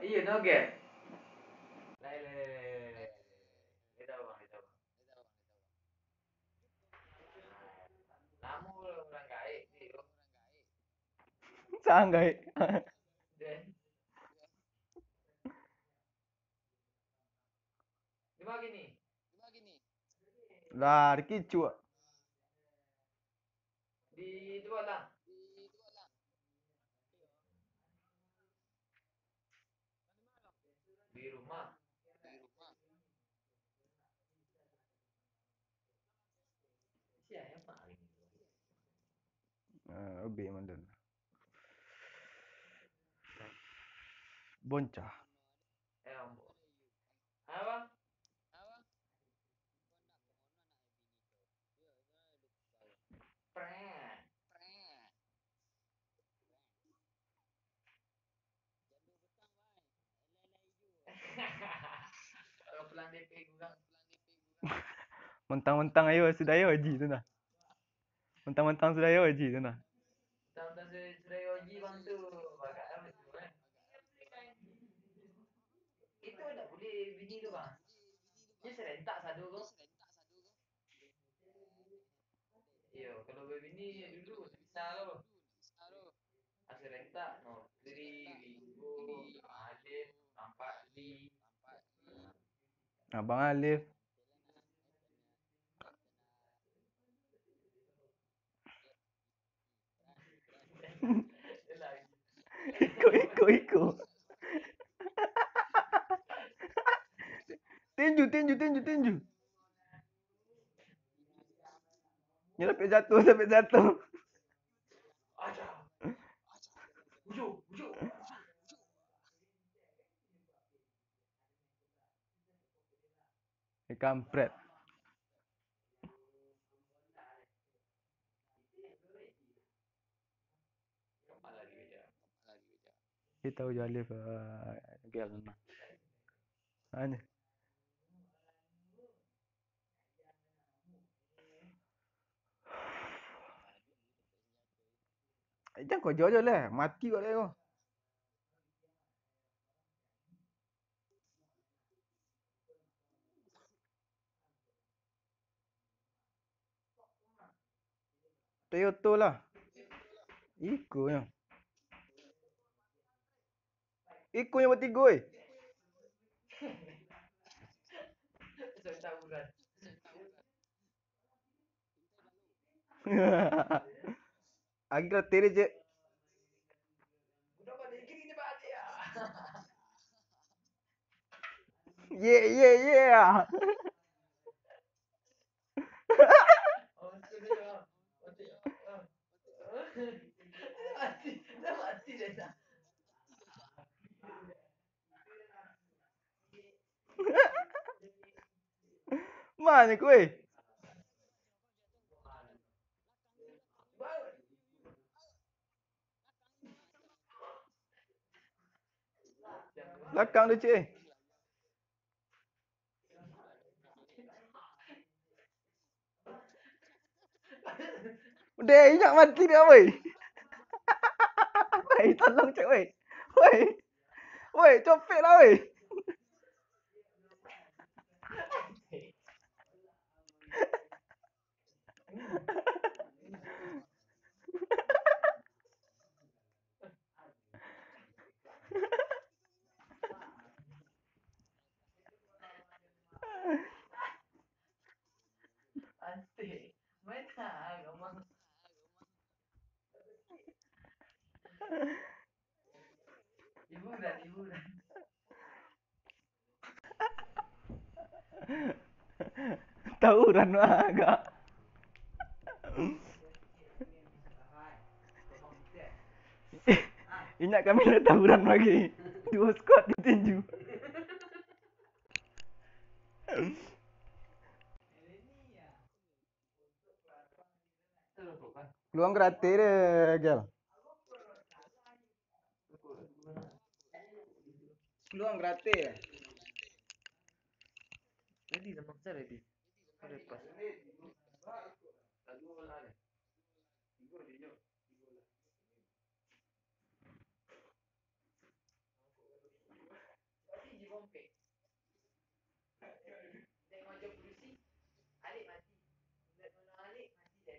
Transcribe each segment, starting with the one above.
Iya no Gel. Lele. Kita bang, kita bang. Namu orang kaya sih. Sanggay. Dan di mana gini? Lah, rikicu. Di dua lang. Di rumah. Siapa yang paling? Lebih mandan. Boncah. Ampun. Apa? Prank. Kalau pulang DP gue Mentang-mentang ayo sudah ayo haji tu nah. Mentang-mentang sudah ayo haji tu nah. tahun-tahun sudah yoji bang tuh. Bakal apa tuh kan? Itu udah boleh bini tu bang. Dia serentak satu kok. Iya, kalau bini dulu bisa loh. Serentak no. Dari Ringo, Alif, Nampak Li. Abang Alif. Lagi. Iko. Tinju. Dia sampai jatuh. Aja. Ujuk, ujuk. Kampret. Kepala dia aja. Kita tahu je Alif gel nah. Hanya. Jangan kau jauh lah. Mati kau dia kau. Toyota lah. Iko yang. Iko yang bertiga oi. Saya tahu kan. Agar teре je. Udah pada gini ni pak ya. Yeah. Oh, sudah ya. Mati. Mati. Dah mati dah. Mana kau oi? Belakang dia cik. Udah ingat mati dia oi. Woi, tolong cik oi. Woi, copet lah oi. Mati. Mana kamu? Hiburan. Tawuran agak. Ingat kami nak tawuran lagi. Dua squad ditinju. Peluang gratis dia, Gel. Peluang gratis. Ready sama saya ready. Ada pas. sampai. Tengok macam polisi, Alik mati. Bila tolong Alik, mati dia.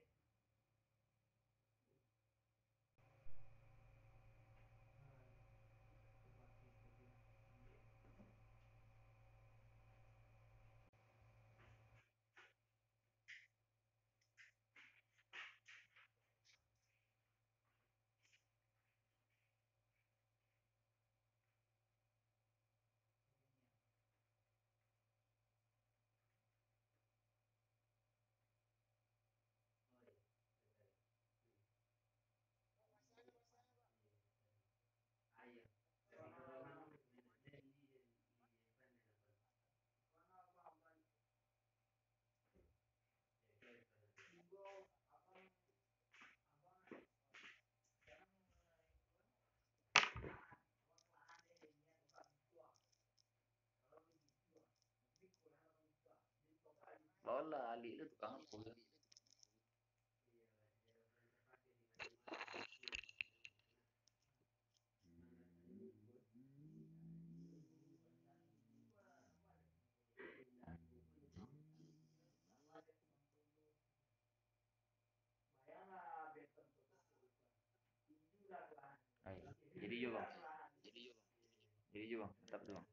Bawalah Alik tu tukang apa? Ay, jadi je bang. Jadi je bang. Tetap tu bang.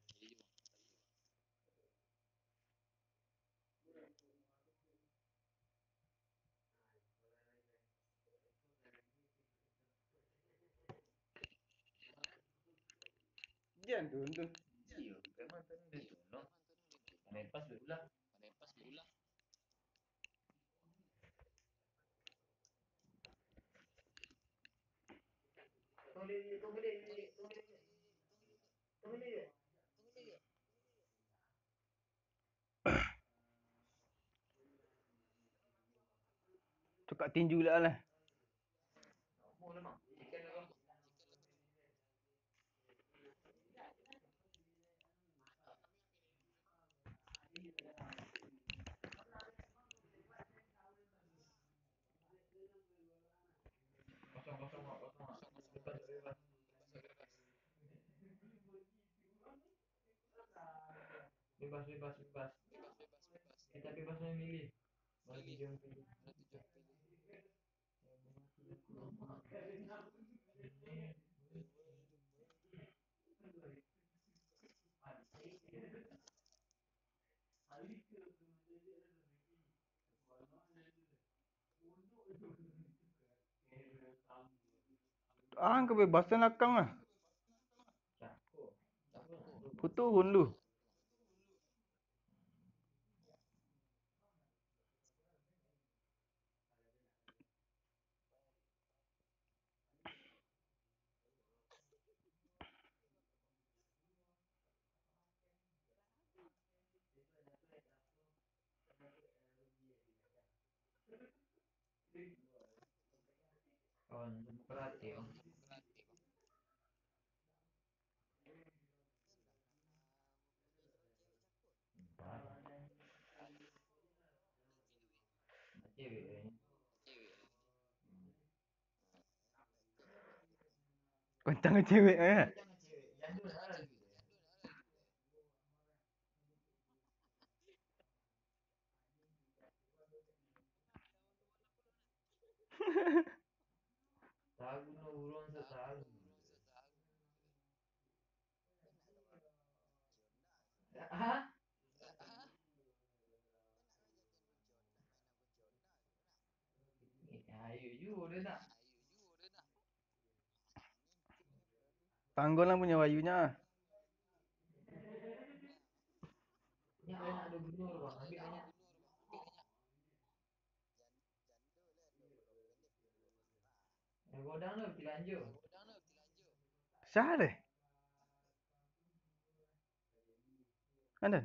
Jangan tu. Iya, memang tu dia tu. No. Lepas dia ulang. Tunggu dia. Tukar tinju lah. Boleh bang. Ikan dia bang. Kosong kosong bang. Kosong bang. Bebas bebas. Bebas bebas bebas. Kita bebas memilih. Mana tujuan pilih. Kebebasan akang lah. Cakap. Puturun lu. Kawan demokrasi bang. Cewek. Kontang cewek eh. Jandul ada gitu ya. Tahu no urang setahu. Hah? Ayo juga nak. Tanggol lah punya wayunya. Ya anak ada benur bang. Ambil banyak. Godang tu Pilanjo. Syah deh. Ada.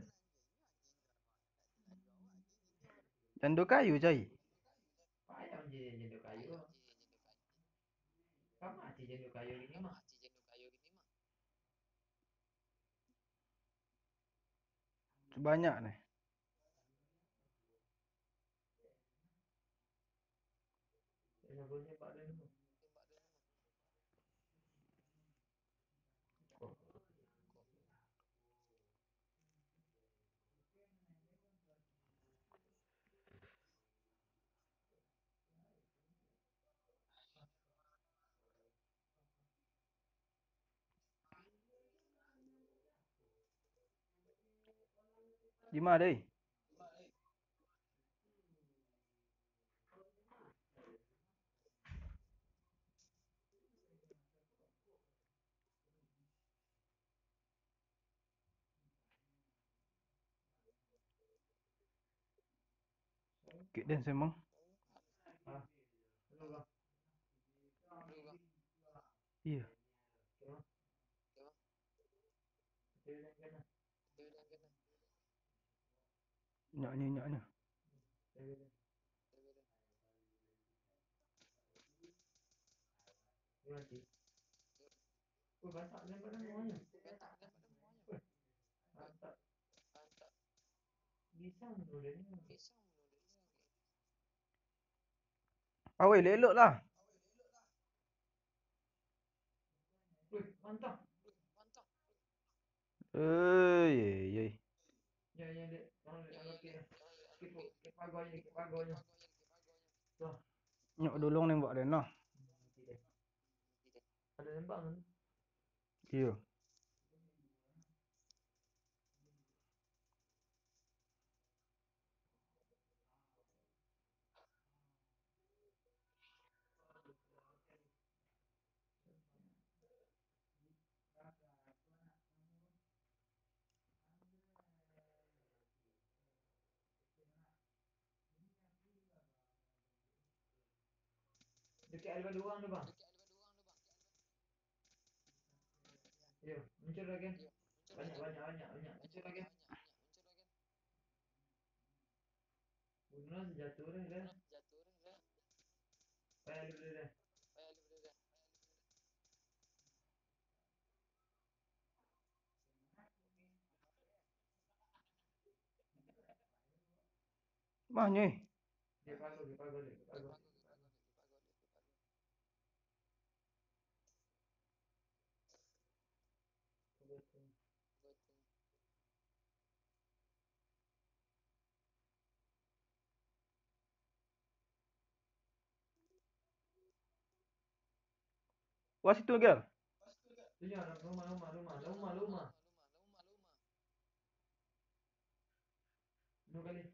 Jando kayu cai. Payah je jenduk kayu. Kamu aja jenduk kayu ini mah. Sebanyak nih. Saya boleh pak dulu. Gimana deh? Kek dance memang. Ah, dulu bang. Iya. Cewek yang kena. Nyaknya. Cewek yang. Dia mati. Bantak lempar semuanya. Bantak. Bisa menurut dia ni. Awal elok lah. Mantap. Ey. Ya, dek. Tolong dek tangkap dia. Kip pagonya. Tuh. Nyok dolong nembak dia nah. Mati dia. Ada nembak kan? Iya. Dekat ada dua orang tu bang. Ya, muncul lagi. Banyak. Muncul lagi. Bunuh sejatuh dah. Payah dulu dah. Mahnya. Dia pago. Wah situ gel. Tunya rumah. Dua kali.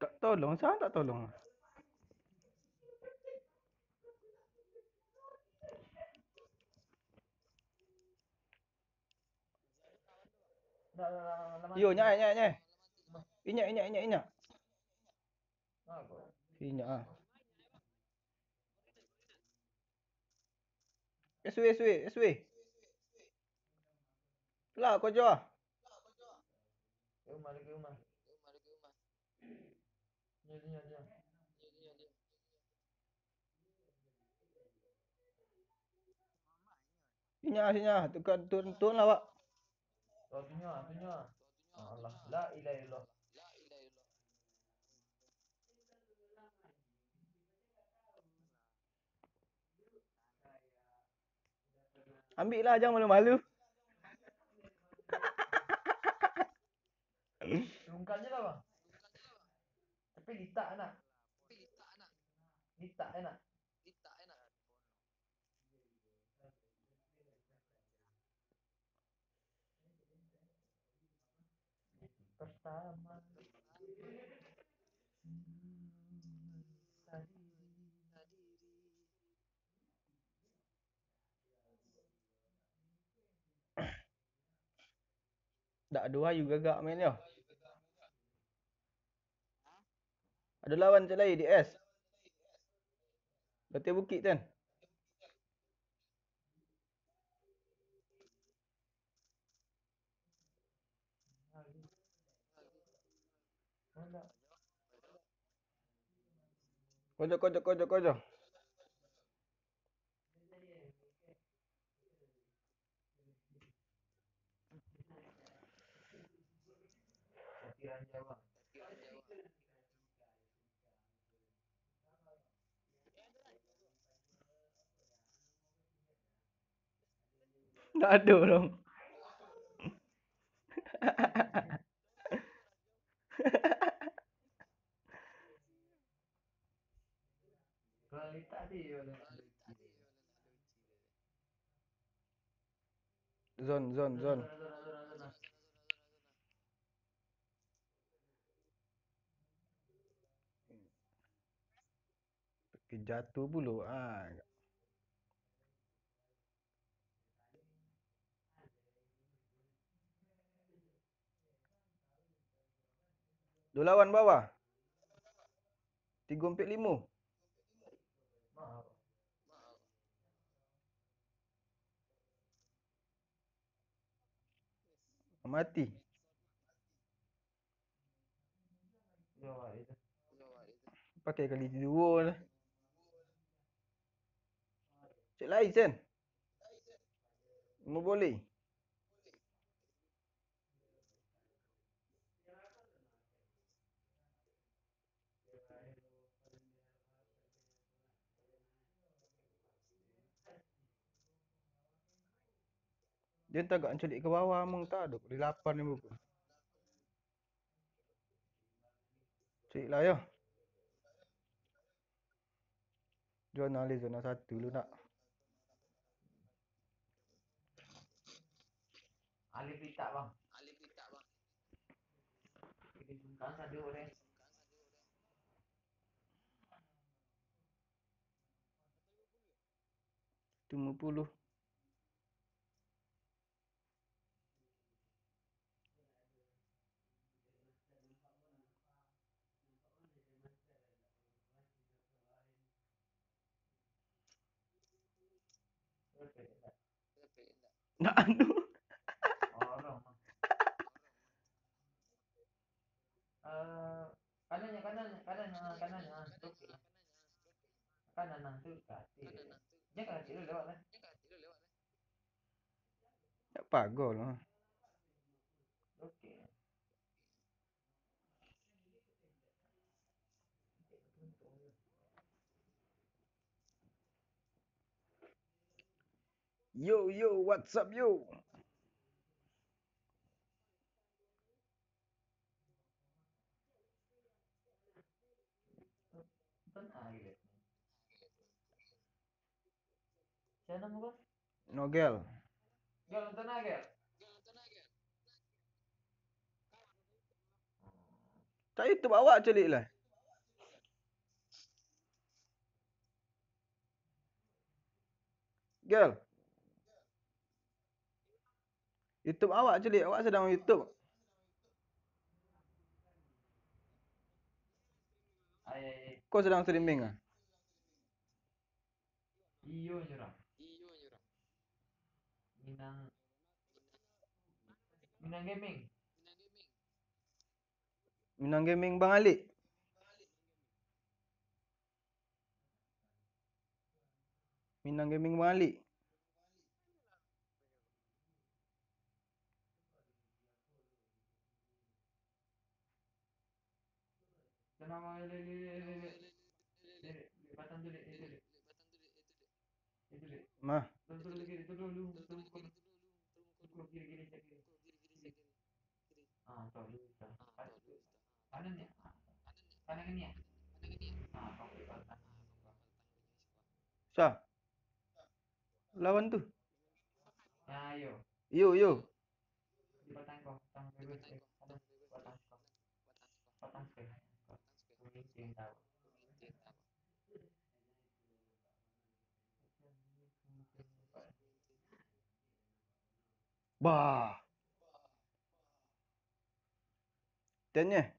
Tak tolong, saya tak tolong. Dah. Yo, nyai. Inyak. Apa? Inyak ah. SW. Lah kau jual. Ke rumah. Dia. Inyak. Turun lah, Pak. Oh, tunya. Allah, la ilaha illallah. Ambil lah, jangan malu-malu. Rungkan je lah bang. Tapi litak nak. Litak nak. Pertama. Tak dua juga gak main yo. Ada lawan macam lain DS. Betul bukit kan. Kojok. Kira Jawa. Tak ada orang. Kualitas dia orang nak lucu dia. Zon. Zona. Jatuh pula. Dua lawan bawah. 3-4-5. Maaf. Mati. Jawab itu. Pakai kali 2 lah. Cik lain sen. Mau boleh. Dia tak agak celik ke bawah mung tak ada. Di 8 ni buku. Celik lah ya. Zona 1 dulu nak. Alif Litak bang. Kita sungkan satu orang. 50. Nak anu. Orang. Kanannya. Okey. Kanan tu kaki. Jangan kaki dulu lewat lah. Tak pagol lah. Okey. Yo, what's up yo? Tenang gitu. Siapa nama bos? Nogel. Gel tenang gel. Tak YouTube awak celik lah. Gel. YouTube awak celik. Awak sedang YouTube. Ay. Kau sedang streaming ah? Iyo nyerang. Minang gaming. Minang gaming Bang Alik. Minang gaming Bang Alik. Tenang le. Batang tu le. Itu le. Mah. Turun kiri. Kiri. Tahu lu. Kanan ya. Kanan ni ya. Okey batang. Syah. Lawan tu. Ya, yo. Yo. Di batang kau. Batang sekali. Kuning tahu. Bah. Tanya.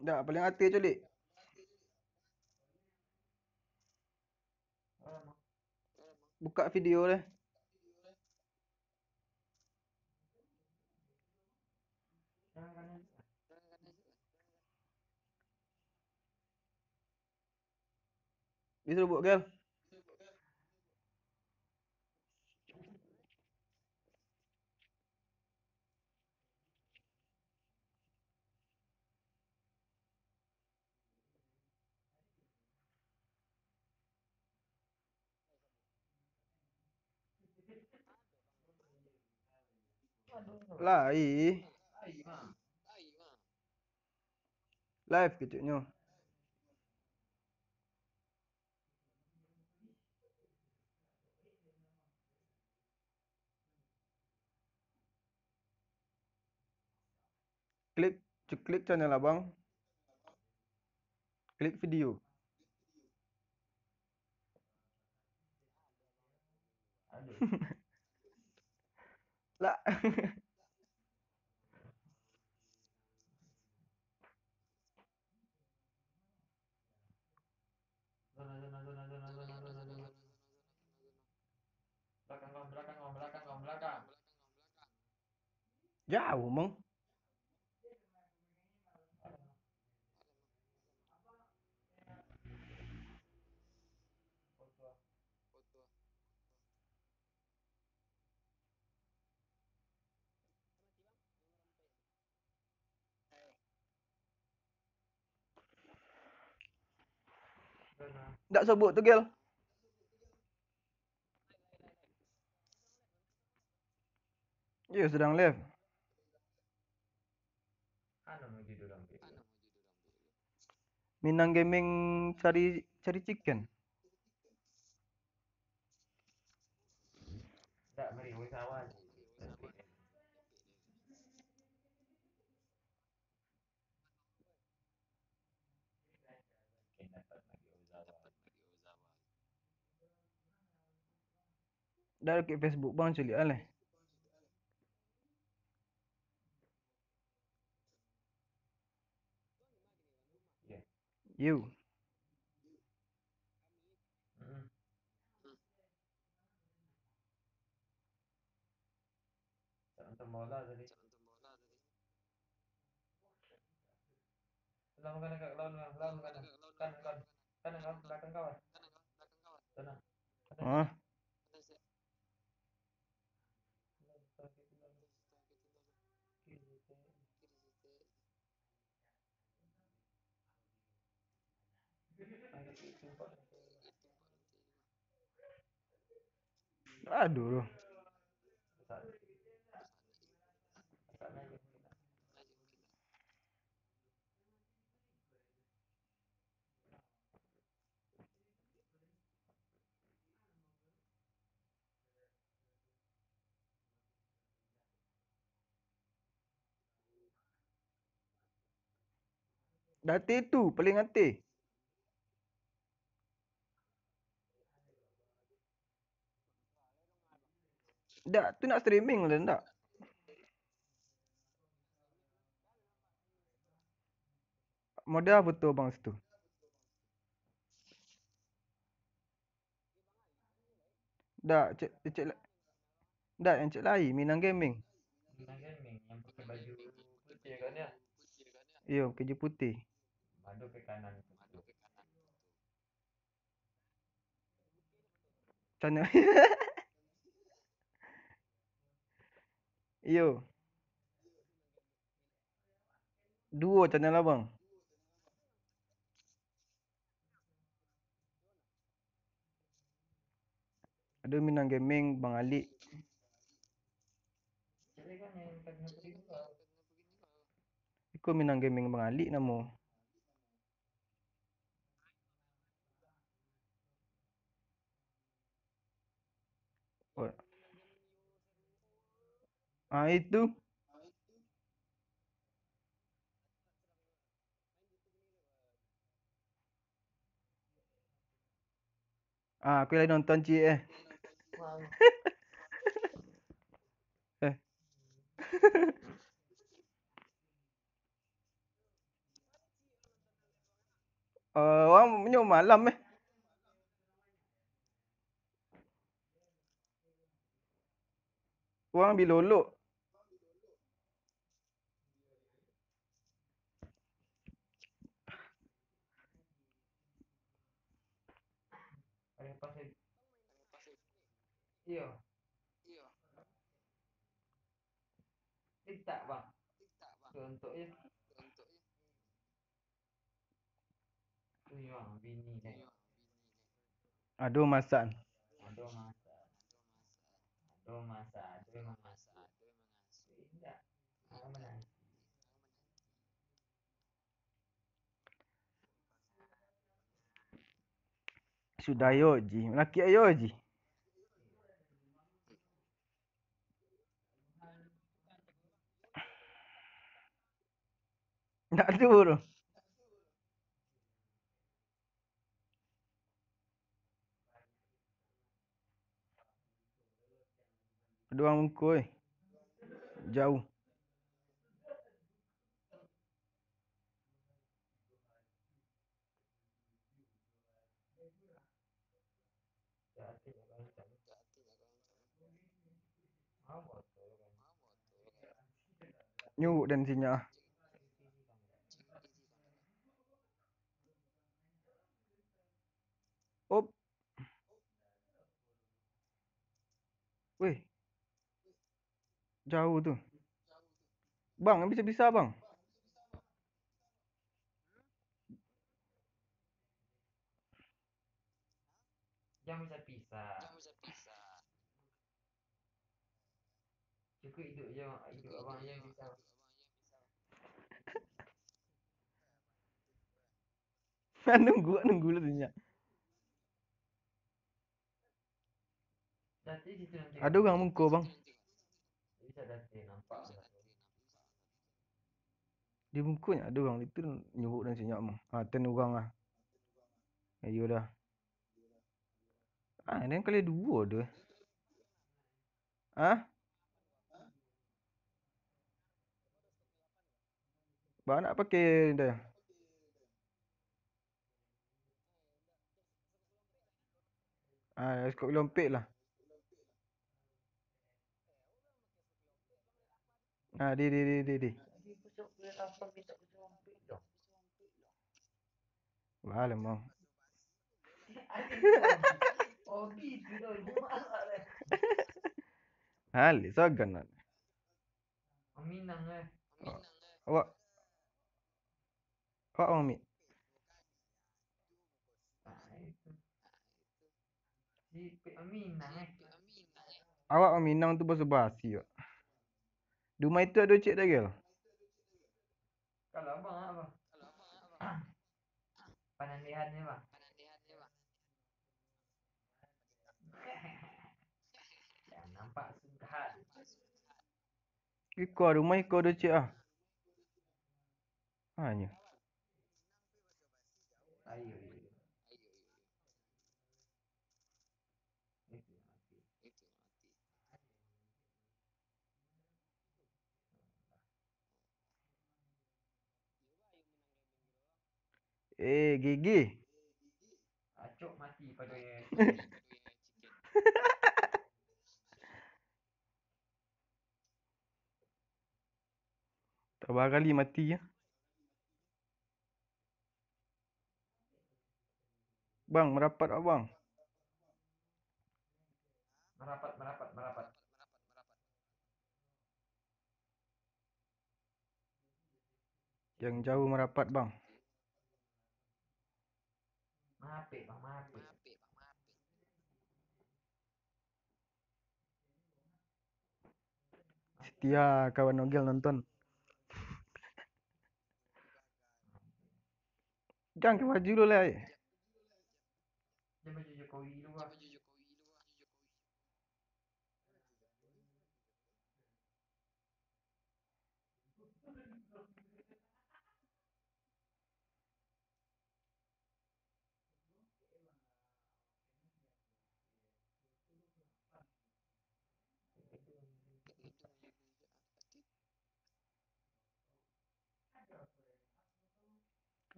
Dah paling hati celik. Buka video dia. Dia suruh buat gel. Aduh. Lai. Ai mah. Live keciknya. Klik channel abang. Klik video. Aduh. Lah. Zona. Belakang. Jauh, Mong. Zona. Tak sebut tu, Gel. Ya, sedang live. Anu mau judul lampu. Minang Gaming cari chicken. Tak beri wisawan. Dah dekat Facebook bang culik aleh. Ya. You. Nonton bola tadi. Lawan kanan kanan belakang kawan. Sana. Ah. Aduh. Dati tu paling hati. Tak, tu nak streaming lah tak. Modal apa tu bang situ? Tak, cek tak yang cek lain Minang Gaming. Minang Gaming yang pakai baju putih kan ya? Iya, baju putih. Madu ke kanan. Channel. Iya. Dua channel abang. Ada Minang Gaming Bang Ali. Jadi kan yang tengah pergi dulu. Ikut Minang Gaming Bang Ali nama. Oh. Ah itu. Ah, aku lagi nonton cik Wow. Eh. Orang punya malam Orang bilolok. Ada pasal. Iya. Tak bang. Untuk ya. Tu yang bini ni. Aduh masak. Aduh masak. menang. Sudah ayo Ji. Laki ayo Ji. Tak ada tu. Ada orang mengkoi. Jauh. Jadi kalau macam apa tu kan? Nyuruk dan sinyak. Op. Weh. Jauh tu. Bang, bisa-bisa bang. Jangan bisa pisah. Cukup hidup je, hidup abang yang bisa. Nunggu lah sinyak. Jadi situ nanti. Ada orang mengkoi bang. Bisa nanti nampak. Dia mengkoi ada orang itu nyuruk dan sinyak bang. Ha, 10 orang lah. Ayo dah. Ah, ni kali 2 tu. Ah? Bang nak pakai dah. Ah, skop lompek lah. Ah, di. Jadi besok boleh lapar kita besok ambil dong. Bahala bang. Oh gitu dah, gimana lah? Hal, sagan lah. Minang eh. Awak orang ambil. Itu. Si Minang eh. Awak orang Minang tu basa-basi wak. Rumah itu ada cik dagel. Kalau abang apa? Penandihannya bang. Jangan nampak sungkahan. Ikut rumah ikut ada cik ah. Hanya. Ayo. Itu mati. Gigi. Acok mati pada chicken. Tak kali mati ya. Bang, merapat abang. Merapat. Yang jauh merapat bang. Mape bang, mape. Setia kawan Nogel nonton. Jangan ke baju dulu lah. Dia baju Jokowi dulu lah.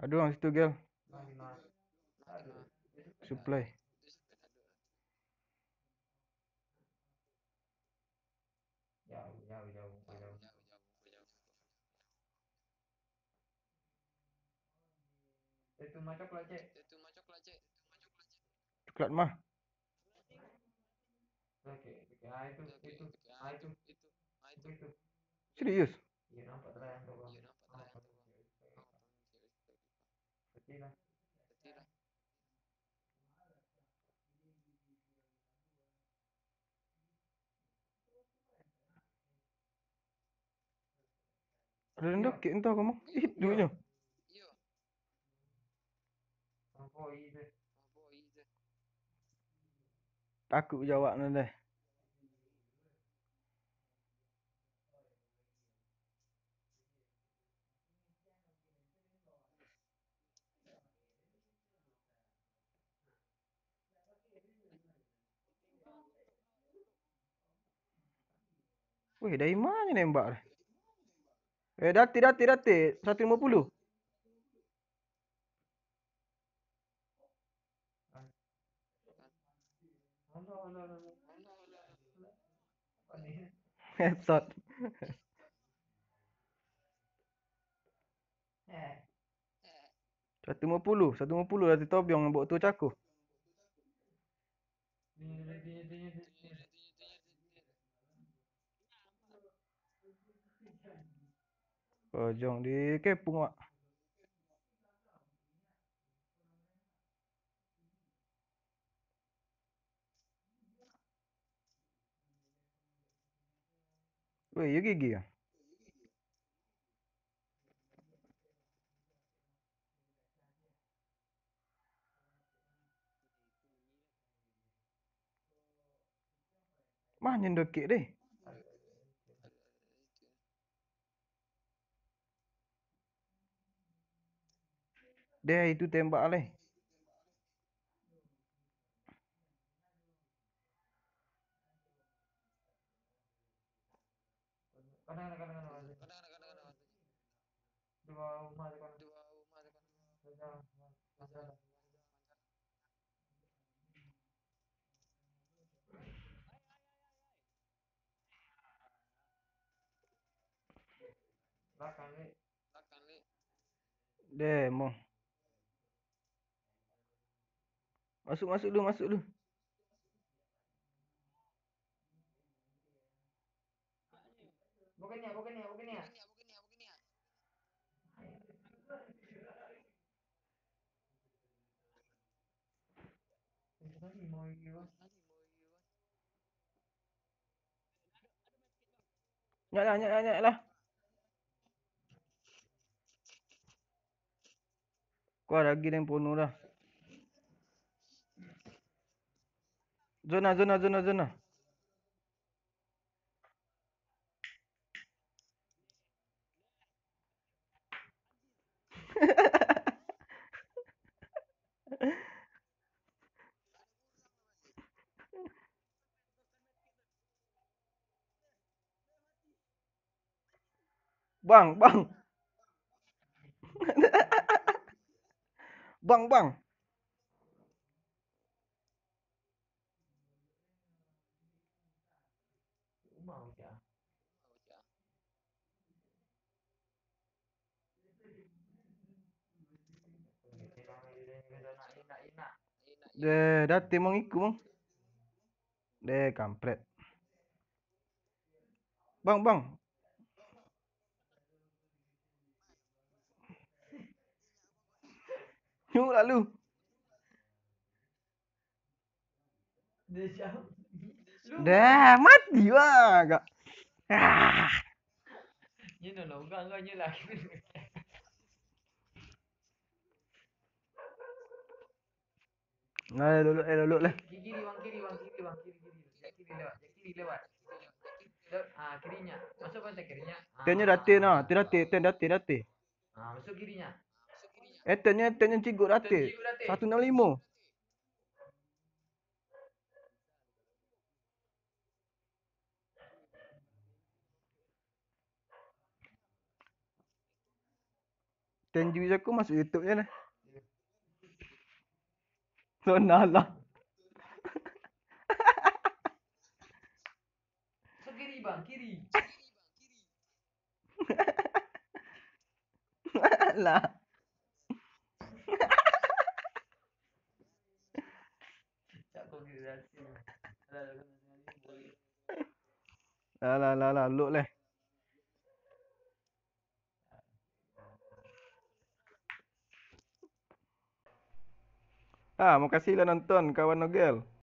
Ada orang situ gel. Aduh. Supply. Jauh. Itu macam lah cek. Coklat mah. Oke. Itu. Serius. Iya nampak terang tu bang. Kecil lah. Rendah kek entah kamu. Duitnya. Ampoi tu. Takut jawab deh. Weh, dari mana nembak dah? Dati. 150. Alah. Apa ni? Headshot. 150. 150 Dati Tobiong yang bawa tu cakup. Ni. Oh, jom di kepung wak. Weh, you gigi ah. Mana yang dekik deh? Deh, itu tembak leh. Kadang-kadang. Dua rumah tu kan. Belakang ni. Deh, mau. Masuk dulu. Bukan ni. Tadi mau ini bang. Nyak lah. Kau lagi yang penuh dah. Zona. Bang. Bang. Mau je. Nak. Deh, Dati mau ikut bang. Deh, kampret. Bang. Yuk lalu. Dia siap. Dah, mati wah agak. Ni nak ugang kau je lah. Nah, dulu lah. Kiri bang. Kiri lewat. Kirinya. Masuk pantai kirinya. Tennya Dati nah, Dati. Masuk kirinya. Tennya cigut Dati. 165. Tenju aku masuk YouTube je lah. Sonal lah. Masuk kiri bang. Kiri. Lah. Tak kau kiri Dati. Lah, look lah. Makasih lah nonton kawan Nogel.